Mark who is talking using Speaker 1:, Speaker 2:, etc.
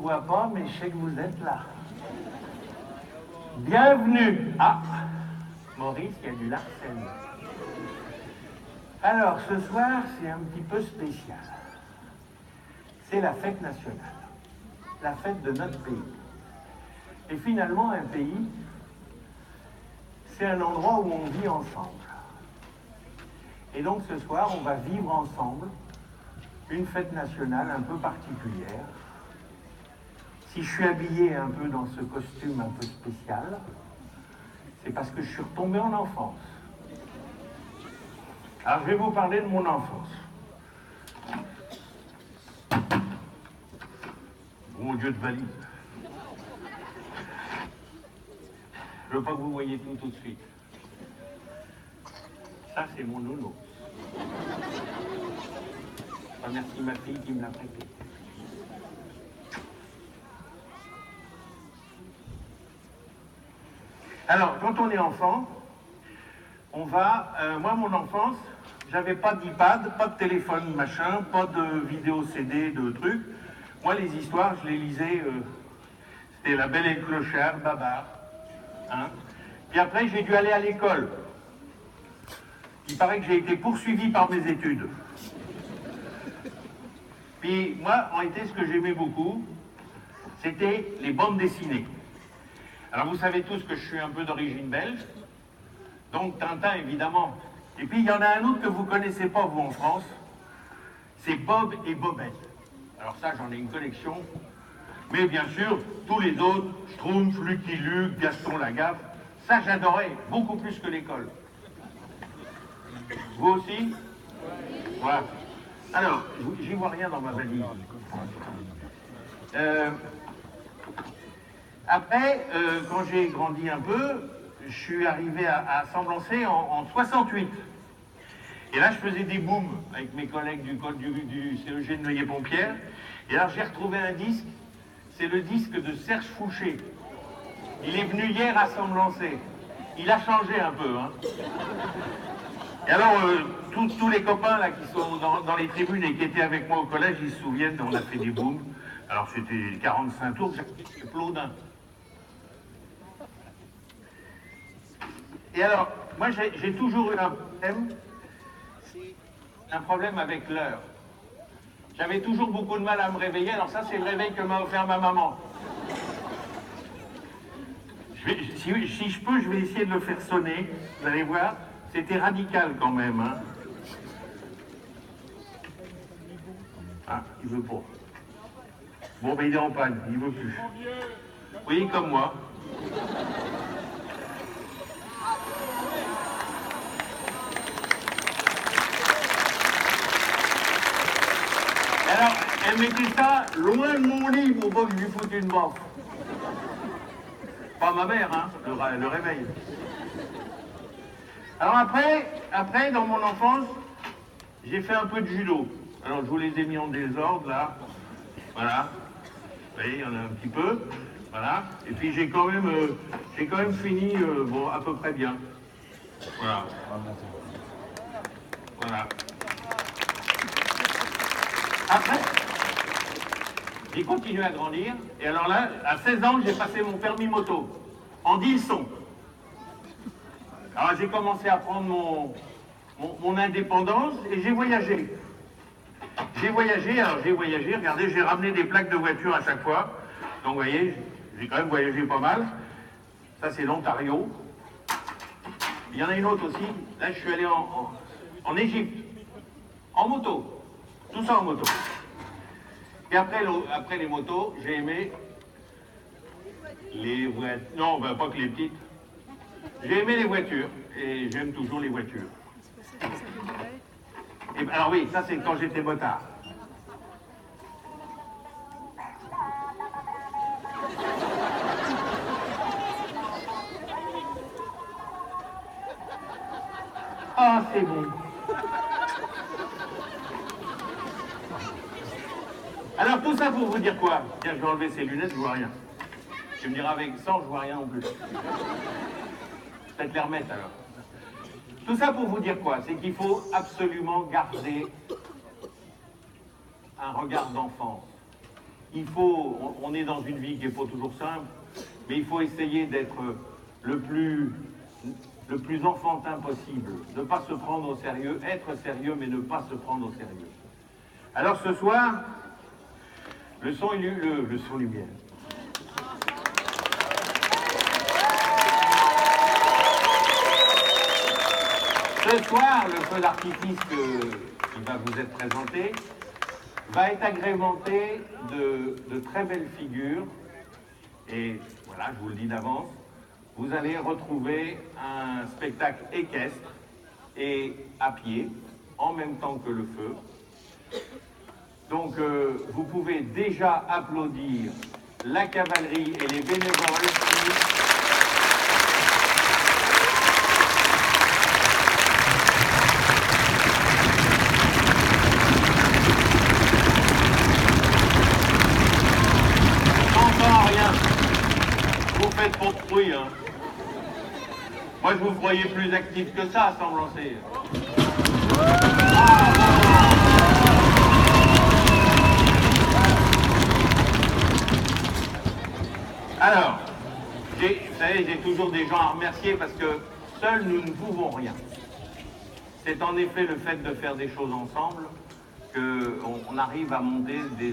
Speaker 1: vois pas, mais je sais que vous êtes là. Bienvenue. Ah, Maurice, il y a du Larsen. Alors, ce soir, c'est un petit peu spécial. C'est la fête nationale, la fête de notre pays. Et finalement, un pays, c'est un endroit où on vit ensemble. Et donc, ce soir, on va vivre ensemble une fête nationale un peu particulière. Si je suis habillé un peu dans ce costume un peu spécial, c'est parce que je suis retombé en enfance. Alors, je vais vous parler de mon enfance. Mon Dieu de valise. Je veux pas que vous voyez tout de suite. Ça, c'est mon nounou. Ah, merci ma fille qui me l'a prêté. Alors, quand on est enfant, on va... moi, mon enfance, j'avais pas d'iPad, pas de téléphone machin, pas de vidéo CD, de trucs. Moi, les histoires, je les lisais... c'était La Belle et le Clochard, Babar. Hein. Puis après, j'ai dû aller à l'école. Il paraît que j'ai été poursuivi par mes études. Puis moi, en réalité, ce que j'aimais beaucoup, c'était les bandes dessinées. Alors vous savez tous que je suis un peu d'origine belge, donc Tintin évidemment. Et puis il y en a un autre que vous ne connaissez pas vous en France, c'est Bob et Bobette. Alors ça j'en ai une collection, mais bien sûr tous les autres, Schtroumpf, Lucky Luke, Gaston Lagaffe, ça j'adorais, beaucoup plus que l'école. Vous aussi? Voilà. Alors, j'y vois rien dans ma valise. Après, quand j'ai grandi un peu, je suis arrivé à Semblançay en 68. Et là, je faisais des booms avec mes collègues du CEG de Neuilly-Pompière. Et alors, j'ai retrouvé un disque. C'est le disque de Serge Fouché. Il est venu hier à Semblançay. Il a changé un peu, hein. Et alors, tous les copains là qui sont dans les tribunes et qui étaient avec moi au collège, ils se souviennent, on a fait des booms. Alors, c'était 45 tours, j'ai Plaudin. Et alors, moi, j'ai toujours eu un problème avec l'heure. J'avais toujours beaucoup de mal à me réveiller, alors ça, c'est le réveil que m'a offert ma maman. Si je peux, je vais essayer de le faire sonner, vous allez voir, c'était radical quand même. Hein. Ah, il veut pas. Bon, ben il est en panne, il veut plus. Oui, comme moi. Alors, elle mettait ça loin de mon lit pour pas que je lui foute une baffe. Pas ma mère, hein, le réveil. Alors après, dans mon enfance, j'ai fait un peu de judo. Alors, je vous les ai mis en désordre, là. Voilà. Vous voyez, il y en a un petit peu. Voilà. Et puis, j'ai quand même fini, bon, à peu près bien. Voilà. Voilà. Après, j'ai continué à grandir. Et alors là, à 16 ans, j'ai passé mon permis moto. En 10 leçons. Alors, j'ai commencé à prendre mon indépendance et j'ai voyagé. Regardez, j'ai ramené des plaques de voiture à chaque fois. Donc, vous voyez, j'ai quand même voyagé pas mal. Ça, c'est l'Ontario. Il y en a une autre aussi. Là, je suis allé en Égypte. En moto. Tout ça en moto. Et après les motos, j'ai aimé les voitures. Non, ben, pas que les petites. J'ai aimé les voitures. Et j'aime toujours les voitures. Et, alors oui, ça c'est quand j'étais motard. Ah, c'est bon. Alors tout ça pour vous dire quoi? Tiens, je vais enlever ces lunettes, je vois rien. Tu me diras avec ça, je vois rien non plus. Peut-être les remettre alors. Tout ça pour vous dire quoi? C'est qu'il faut absolument garder un regard d'enfance. on est dans une vie qui n'est pas toujours simple, mais il faut essayer d'être le plus enfantin possible, ne pas se prendre au sérieux, être sérieux mais ne pas se prendre au sérieux. Alors ce soir, le son lumière. Ce soir, le feu d'artifice qui va vous être présenté va être agrémenté de très belles figures. Et voilà, je vous le dis d'avance, vous allez retrouver un spectacle équestre et à pied, en même temps que le feu. Donc vous pouvez déjà applaudir la cavalerie et les bénévoles qui... Faites trop de bruit, hein. Moi, je vous croyais plus actif que ça, sans me lancer. Alors, vous savez, j'ai toujours des gens à remercier parce que seuls, nous ne pouvons rien. C'est en effet le fait de faire des choses ensemble qu'on arrive à monter des